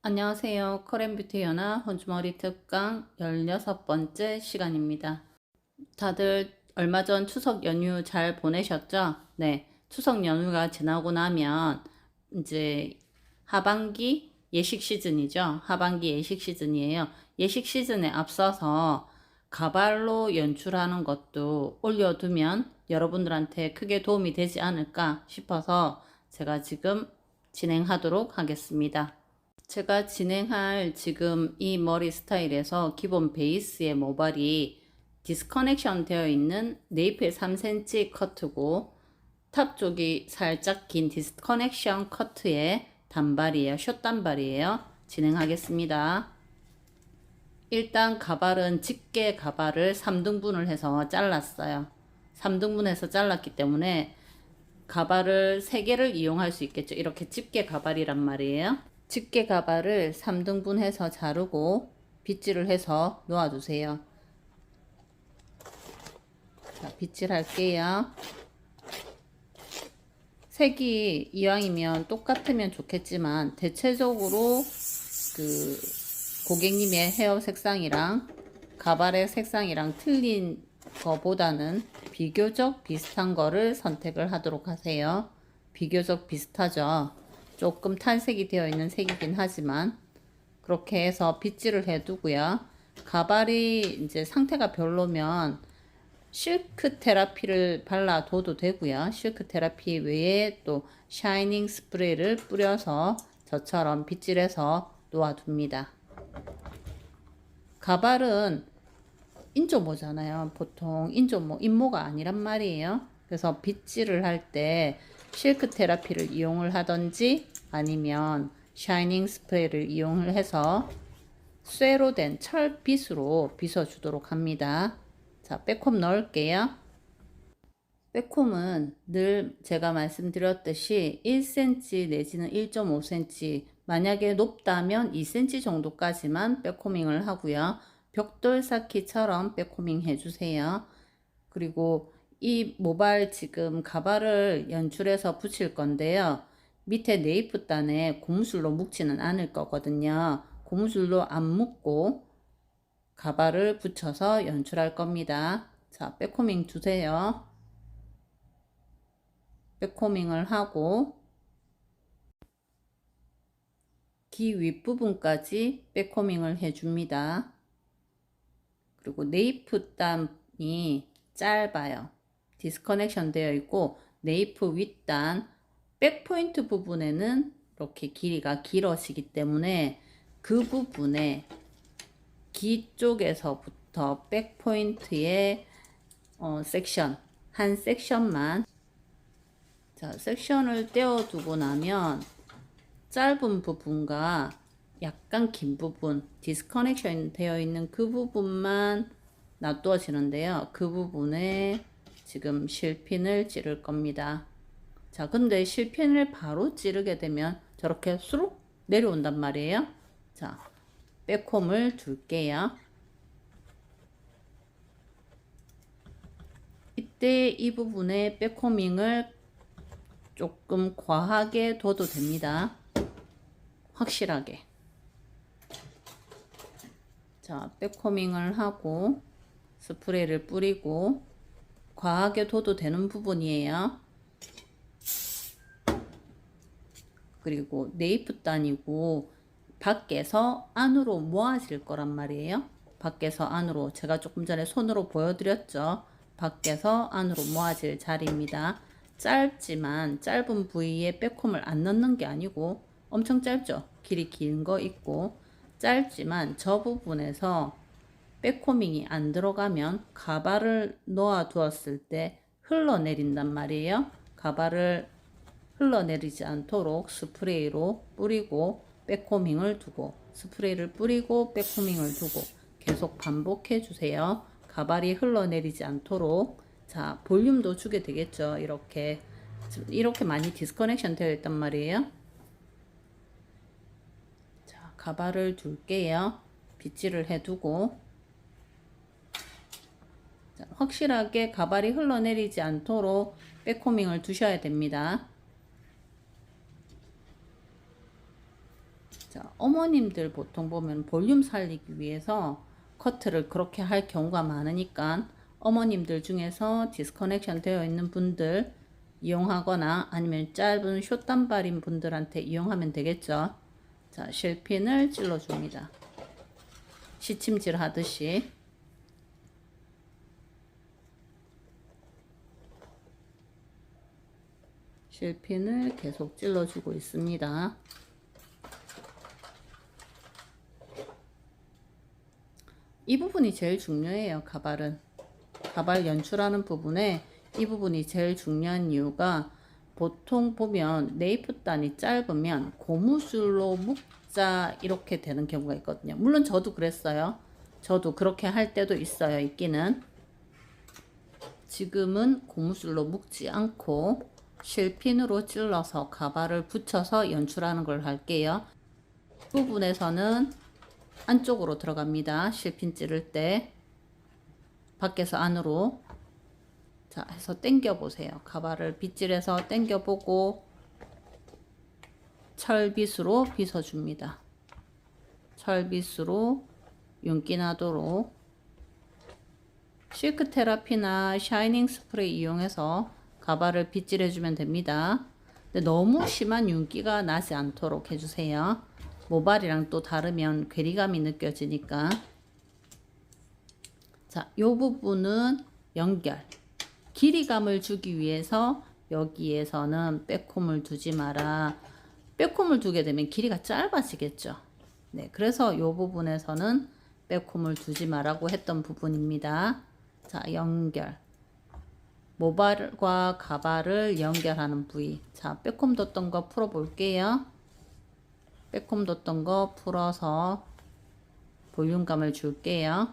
안녕하세요. 커렌뷰티 연화 혼주머리 특강 16번째 시간입니다. 다들 얼마 전 추석 연휴 잘 보내셨죠? 네. 추석 연휴가 지나고 나면 이제 하반기 예식 시즌이죠. 하반기 예식 시즌이에요. 예식 시즌에 앞서서 가발로 연출하는 것도 올려두면 여러분들한테 크게 도움이 되지 않을까 싶어서 제가 지금 진행하도록 하겠습니다. 제가 진행할 지금 이 머리 스타일에서 기본 베이스의 모발이 디스커넥션 되어 있는 네이프의 3cm 커트고 탑 쪽이 살짝 긴 디스커넥션 커트의 단발이에요. 숏 단발이에요. 진행하겠습니다. 일단 가발은 집게 가발을 3등분을 해서 잘랐어요. 3등분해서 잘랐기 때문에 가발을 3개를 이용할 수 있겠죠. 이렇게 집게 가발이란 말이에요. 집게 가발을 3등분 해서 자르고 빗질을 해서 놓아주세요. 자, 빗질 할게요. 색이 이왕이면 똑같으면 좋겠지만 대체적으로 그 고객님의 헤어 색상이랑 가발의 색상이랑 틀린 거보다는 비교적 비슷한 거를 선택을 하도록 하세요. 비교적 비슷하죠. 조금 탈색이 되어 있는 색이긴 하지만 그렇게 해서 빗질을 해 두고요. 가발이 이제 상태가 별로면 실크 테라피를 발라둬도 되고요. 실크 테라피 외에 또 샤이닝 스프레이를 뿌려서 저처럼 빗질해서 놓아둡니다. 가발은 인조모잖아요. 보통 인조모, 인모가 아니란 말이에요. 그래서 빗질을 할 때 실크 테라피를 이용을 하던지 아니면 샤이닝 스프레이를 이용을 해서 쇠로 된 철빗으로 빗어주도록 합니다. 자, 백홈 넣을게요. 백홈은 늘 제가 말씀드렸듯이 1cm 내지는 1.5cm, 만약에 높다면 2cm 정도까지만 백호밍을 하고요. 벽돌 쌓기처럼 백호밍 해주세요. 그리고 이 모발 지금 가발을 연출해서 붙일 건데요. 밑에 네이프 단에 고무줄로 묶지는 않을 거거든요. 고무줄로 안 묶고 가발을 붙여서 연출할 겁니다. 자, 백호밍 주세요. 백호밍을 하고 귀 윗부분까지 백호밍을 해줍니다. 그리고 네이프 단이 짧아요. 디스커넥션 되어 있고 네이프 윗단 백포인트 부분에는 이렇게 길이가 길어지기 때문에 그 부분에 귀 쪽에서부터 백포인트의 섹션 한 섹션만, 자, 섹션을 떼어두고 나면 짧은 부분과 약간 긴 부분, 디스커넥션 되어 있는 그 부분만 놔두어지는데요. 그 부분에 지금 실핀을 찌를 겁니다. 자, 근데 실핀을 바로 찌르게 되면 저렇게 수룩 내려온단 말이에요. 자, 백홈을 둘게요. 이때 이 부분에 백호밍을 조금 과하게 둬도 됩니다. 확실하게. 자, 백호밍을 하고 스프레이를 뿌리고 과하게 둬도 되는 부분이에요. 그리고 네이프 단이고 밖에서 안으로 모아질 거란 말이에요. 밖에서 안으로, 제가 조금 전에 손으로 보여드렸죠. 밖에서 안으로 모아질 자리입니다. 짧지만 짧은 부위에 백홈을 안 넣는 게 아니고 엄청 짧죠. 길이 긴 거 있고 짧지만 저 부분에서 백호밍이 안 들어가면 가발을 놓아 두었을 때 흘러내린단 말이에요. 가발을 흘러내리지 않도록 스프레이로 뿌리고 백호밍을 두고 스프레이를 뿌리고 백호밍을 두고 계속 반복해 주세요. 가발이 흘러내리지 않도록. 자, 볼륨도 주게 되겠죠. 이렇게 많이 디스커넥션 되어 있단 말이에요. 자, 가발을 둘게요. 빗질을 해두고. 자, 확실하게 가발이 흘러내리지 않도록 백호밍을 두셔야 됩니다. 자, 어머님들 보통 보면 볼륨 살리기 위해서 커트를 그렇게 할 경우가 많으니까 어머님들 중에서 디스커넥션 되어 있는 분들 이용하거나 아니면 짧은 숏단발인 분들한테 이용하면 되겠죠. 자, 실핀을 찔러줍니다. 시침질 하듯이. 실핀을 계속 찔러주고 있습니다. 이 부분이 제일 중요해요. 가발은. 가발 연출하는 부분에 이 부분이 제일 중요한 이유가 보통 보면 네이프단이 짧으면 고무줄로 묶자 이렇게 되는 경우가 있거든요. 물론 저도 그랬어요. 저도 그렇게 할 때도 있어요. 있기는. 지금은 고무줄로 묶지 않고 실핀으로 찔러서 가발을 붙여서 연출하는 걸 할게요. 이 부분에서는 안쪽으로 들어갑니다. 실핀 찌를 때 밖에서 안으로 자 해서 당겨 보세요. 가발을 빗질해서 당겨 보고 철빗으로 빗어 줍니다. 철빗으로 윤기 나도록. 실크 테라피나 샤이닝 스프레이 이용해서 가발을 빗질해 주면 됩니다. 근데 너무 심한 윤기가 나지 않도록 해주세요. 모발이랑 또 다르면 괴리감이 느껴지니까. 자, 요 부분은 연결. 길이감을 주기 위해서 여기에서는 백홈을 두지 마라. 백홈을 두게 되면 길이가 짧아지겠죠. 네, 그래서 요 부분에서는 백홈을 두지 마라고 했던 부분입니다. 자, 연결. 모발과 가발을 연결하는 부위. 자, 백홈 뒀던 거 풀어 볼게요. 백홈 뒀던 거 풀어서 볼륨감을 줄게요.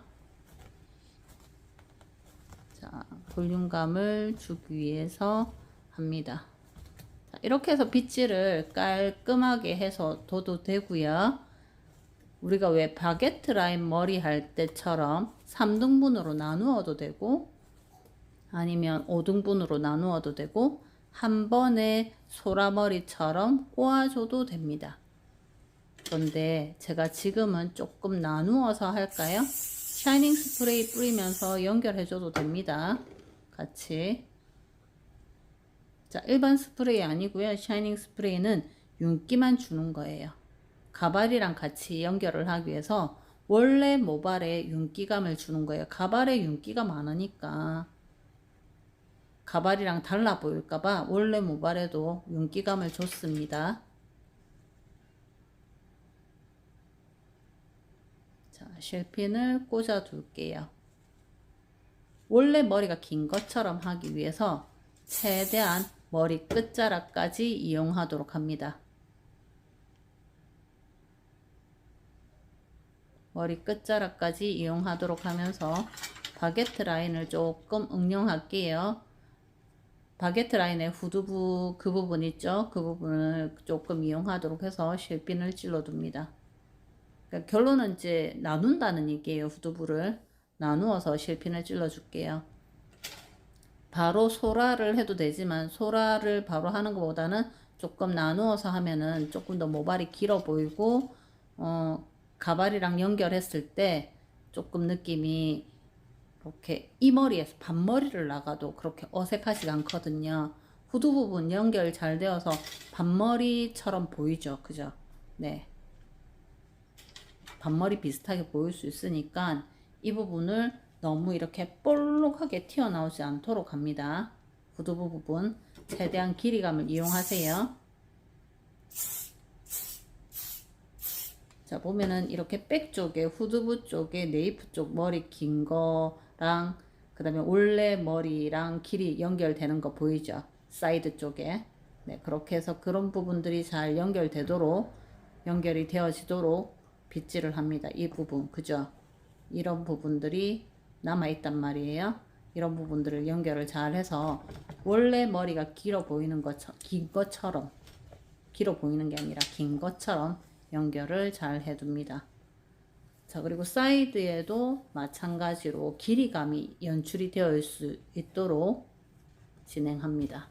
자, 볼륨감을 주기 위해서 합니다. 자, 이렇게 해서 빗질을 깔끔하게 해서 둬도 되고요. 우리가 왜 바게트 라인 머리 할 때처럼 3등분으로 나누어도 되고 아니면 5등분으로 나누어도 되고 한 번에 소라머리처럼 꼬아줘도 됩니다. 그런데 제가 지금은 조금 나누어서 할까요? 샤이닝 스프레이 뿌리면서 연결해줘도 됩니다. 같이. 자, 일반 스프레이 아니고요. 샤이닝 스프레이는 윤기만 주는 거예요. 가발이랑 같이 연결을 하기 위해서 원래 모발에 윤기감을 주는 거예요. 가발에 윤기가 많으니까 가발이랑 달라 보일까봐 원래 모발에도 윤기감을 줬습니다. 자, 실핀을 꽂아 둘게요. 원래 머리가 긴 것처럼 하기 위해서 최대한 머리 끝자락까지 이용하도록 합니다. 머리 끝자락까지 이용하도록 하면서 바게트 라인을 조금 응용할게요. 바게트 라인의 후두부 그 부분 있죠? 그 부분을 조금 이용하도록 해서 실핀을 찔러둡니다. 그러니까 결론은 이제 나눈다는 얘기예요. 후두부를 나누어서 실핀을 찔러줄게요. 바로 소라를 해도 되지만 소라를 바로 하는 것보다는 조금 나누어서 하면은 조금 더 모발이 길어 보이고 가발이랑 연결했을 때 조금 느낌이 이렇게 이 머리에서 반머리를 나가도 그렇게 어색하지가 않거든요. 후두 부분 연결 잘 되어서 반머리처럼 보이죠. 그죠? 네. 반머리 비슷하게 보일 수 있으니까 이 부분을 너무 이렇게 볼록하게 튀어나오지 않도록 합니다. 후두부 부분 최대한 길이감을 이용하세요. 자, 보면은 이렇게 백 쪽에 후두부 쪽에 네이프 쪽 머리 긴 거랑 그 다음에 올레 머리랑 길이 연결되는 거 보이죠? 사이드 쪽에. 네, 그렇게 해서 그런 부분들이 잘 연결되도록 연결이 되어지도록 빗질을 합니다. 이 부분, 그죠? 이런 부분들이 남아있단 말이에요. 이런 부분들을 연결을 잘 해서 원래 머리가 길어 보이는 것처럼, 긴 것처럼, 길어 보이는 게 아니라 긴 것처럼 연결을 잘 해둡니다. 자, 그리고 사이드에도 마찬가지로 길이감이 연출이 되어 있을 수 있도록 진행합니다.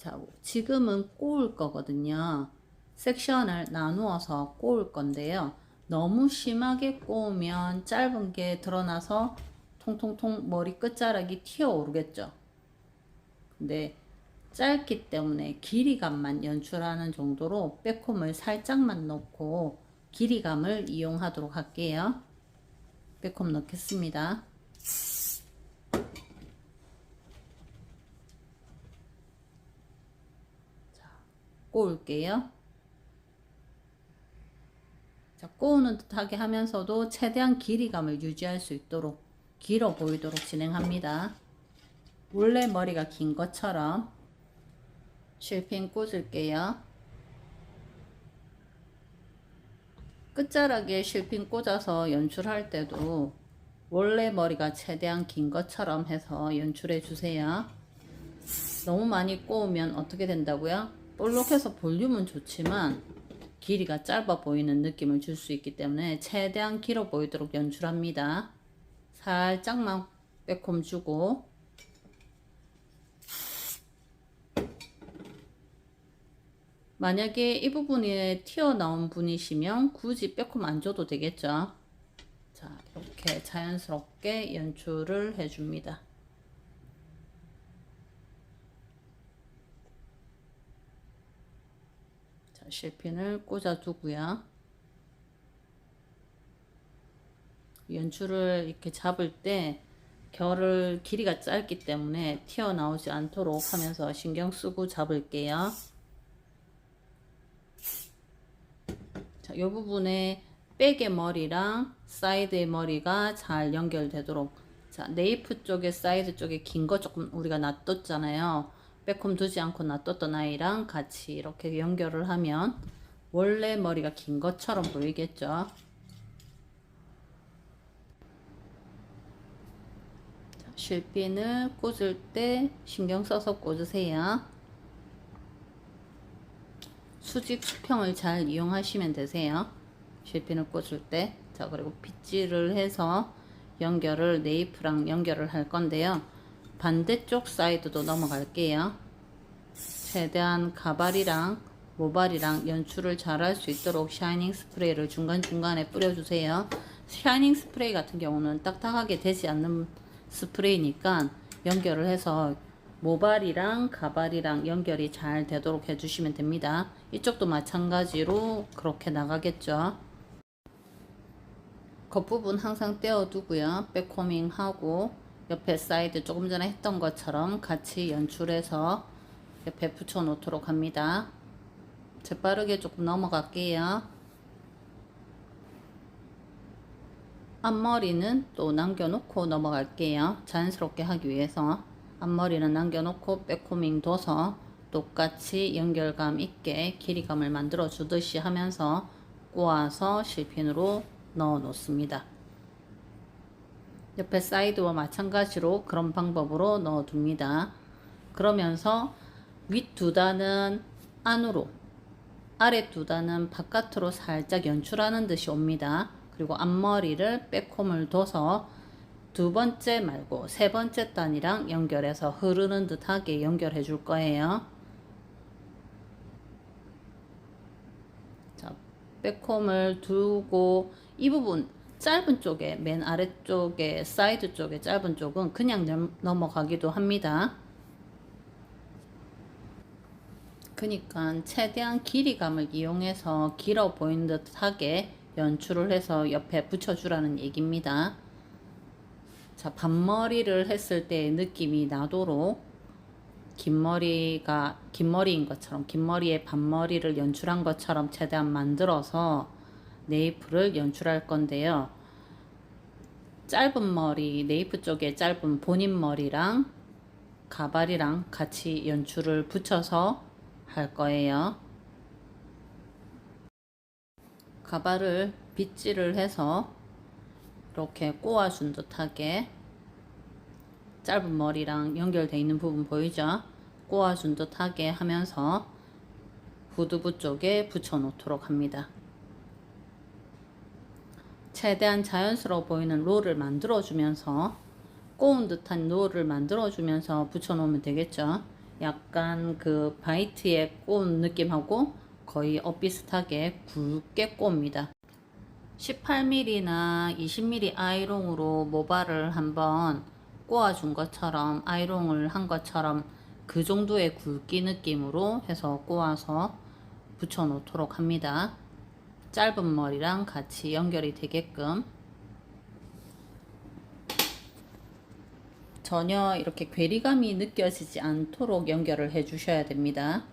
자, 지금은 꼬을 거거든요. 섹션을 나누어서 꼬을 건데요. 너무 심하게 꼬우면 짧은 게 드러나서 통통통 머리 끝자락이 튀어오르겠죠. 근데 짧기 때문에 길이감만 연출하는 정도로 백홈을 살짝만 넣고 길이감을 이용하도록 할게요. 백홈 넣겠습니다. 자, 꼬을게요. 자, 꼬우는 듯하게 하면서도 최대한 길이감을 유지할 수 있도록 길어 보이도록 진행합니다. 원래 머리가 긴 것처럼 실핀 꽂을게요. 끝자락에 실핀 꽂아서 연출할 때도 원래 머리가 최대한 긴 것처럼 해서 연출해 주세요. 너무 많이 꼬우면 어떻게 된다고요? 볼록해서 볼륨은 좋지만 길이가 짧아 보이는 느낌을 줄 수 있기 때문에 최대한 길어 보이도록 연출합니다. 살짝만 백홈 주고 만약에 이 부분이 튀어나온 분이시면 굳이 백홈 안 줘도 되겠죠. 자, 이렇게 자연스럽게 연출을 해줍니다. 자, 실핀을 꽂아두고요. 연출을 이렇게 잡을 때 결을 길이가 짧기 때문에 튀어나오지 않도록 하면서 신경 쓰고 잡을게요. 자, 이 부분에 백의 머리랑 사이드의 머리가 잘 연결되도록, 자, 네이프 쪽에 사이드 쪽에 긴 거 조금 우리가 놔뒀잖아요. 백홈 두지 않고 놔뒀던 아이랑 같이 이렇게 연결을 하면 원래 머리가 긴 것처럼 보이겠죠. 자, 실핀을 꽂을 때 신경 써서 꽂으세요. 수직 수평을 잘 이용하시면 되세요. 실핀을 꽂을 때. 자, 그리고 빗질을 해서 연결을 네이프랑 연결을 할 건데요. 반대쪽 사이드도 넘어갈게요. 최대한 가발이랑 모발이랑 연출을 잘 할 수 있도록 샤이닝 스프레이를 중간중간에 뿌려주세요. 샤이닝 스프레이 같은 경우는 딱딱하게 되지 않는 스프레이니까 연결을 해서 모발이랑 가발이랑 연결이 잘 되도록 해주시면 됩니다. 이쪽도 마찬가지로 그렇게 나가겠죠. 겉부분 항상 떼어두고요. 백코밍 하고 옆에 사이드 조금 전에 했던 것처럼 같이 연출해서 옆에 붙여 놓도록 합니다. 재빠르게 조금 넘어갈게요. 앞머리는 또 남겨놓고 넘어갈게요. 자연스럽게 하기 위해서 앞머리는 남겨놓고 백코밍 둬서 똑같이 연결감 있게 길이감을 만들어 주듯이 하면서 꼬아서 실핀으로 넣어 놓습니다. 옆에 사이드와 마찬가지로 그런 방법으로 넣어 둡니다. 그러면서 윗 두 단은 안으로, 아래 두 단은 바깥으로 살짝 연출하는 듯이 옵니다. 그리고 앞머리를 백홈을 둬서 두 번째 말고 세 번째 단이랑 연결해서 흐르는 듯하게 연결해 줄 거예요. 자, 백홈을 두고 이 부분 짧은 쪽에, 맨 아래쪽에 사이드 쪽에 짧은 쪽은 그냥 넘어가기도 합니다. 그러니까 최대한 길이감을 이용해서 길어 보이는 듯하게 연출을 해서 옆에 붙여주라는 얘기입니다. 자, 반머리를 했을 때의 느낌이 나도록 긴 머리인 것처럼, 긴 머리에 반머리를 연출한 것처럼 최대한 만들어서 네이프를 연출할 건데요. 짧은 머리, 네이프 쪽에 짧은 본인 머리랑 가발이랑 같이 연출을 붙여서 할 거예요. 가발을 빗질을 해서 이렇게 꼬아준 듯하게 짧은 머리랑 연결되어 있는 부분 보이죠? 꼬아준 듯하게 하면서 후두부 쪽에 붙여 놓도록 합니다. 최대한 자연스러워 보이는 롤을 만들어 주면서, 꼬운 듯한 롤을 만들어 주면서 붙여 놓으면 되겠죠. 약간 그 바이트의 꽃 느낌하고 거의 엇비슷하게 굵게 꼽니다. 18mm나 20mm 아이롱으로 모발을 한번 꼬아준 것처럼, 아이롱을 한 것처럼 그 정도의 굵기 느낌으로 해서 꼬아서 붙여 놓도록 합니다. 짧은 머리랑 같이 연결이 되게끔. 전혀 이렇게 괴리감이 느껴지지 않도록 연결을 해 주셔야 됩니다.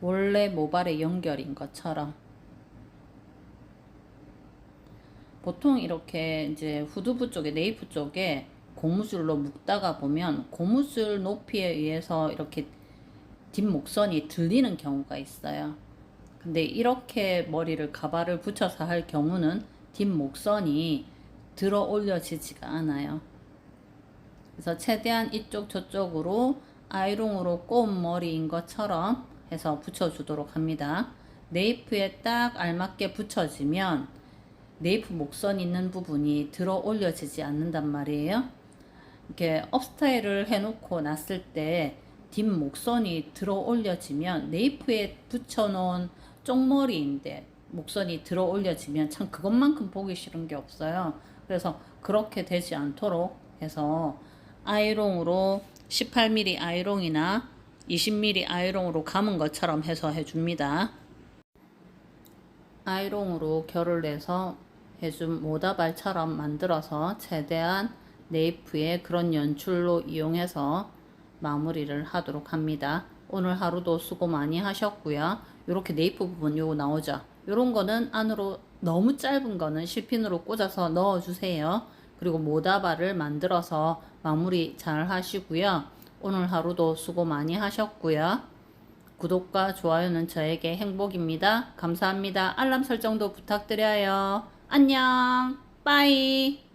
원래 모발의 연결인 것처럼. 보통 이렇게 이제 후두부 쪽에, 네이프 쪽에 고무줄로 묶다가 보면 고무줄 높이에 의해서 이렇게 뒷목선이 들리는 경우가 있어요. 근데 이렇게 머리를 가발을 붙여서 할 경우는 뒷목선이 들어 올려지지가 않아요. 그래서 최대한 이쪽 저쪽으로 아이롱으로 꼬은 머리인 것처럼 해서 붙여주도록 합니다. 네이프에 딱 알맞게 붙여지면 네이프 목선 있는 부분이 들어 올려지지 않는단 말이에요. 이렇게 업스타일을 해놓고 났을 때 뒷목선이 들어 올려지면, 네이프에 붙여놓은 쪽머리인데 목선이 들어 올려지면 참 그것만큼 보기 싫은 게 없어요. 그래서 그렇게 되지 않도록 해서 아이롱으로 18mm 아이롱이나 20mm 아이롱으로 감은 것처럼 해서 해줍니다. 아이롱으로 결을 내서 해준 모다발처럼 만들어서 최대한 네이프의 그런 연출로 이용해서 마무리를 하도록 합니다. 오늘 하루도 수고 많이 하셨고요. 이렇게 네이프 부분 요거 나오죠. 요런 거는 안으로 너무 짧은 거는 실핀으로 꽂아서 넣어 주세요. 그리고 모다발을 만들어서 마무리 잘 하시고요. 오늘 하루도 수고 많이 하셨고요. 구독과 좋아요는 저에게 행복입니다. 감사합니다. 알람 설정도 부탁드려요. 안녕. 빠이.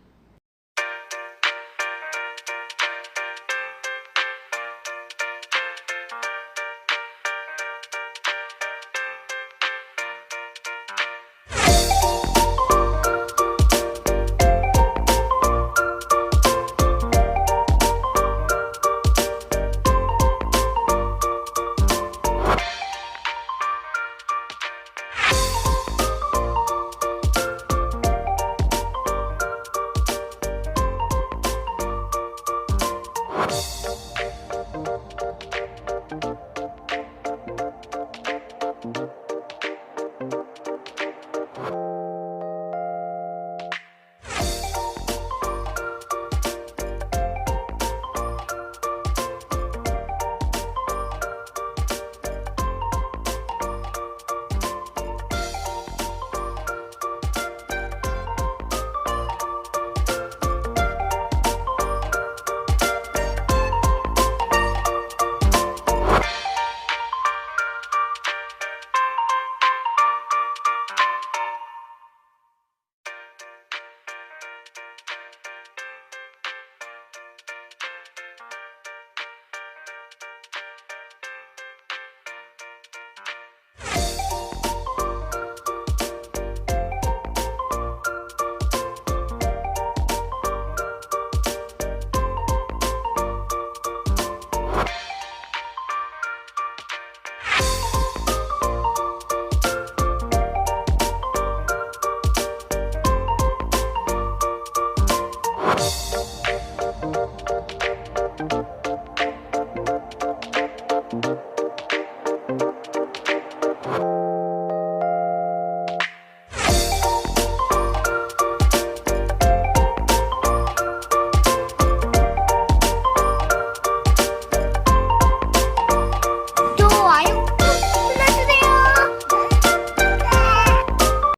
you.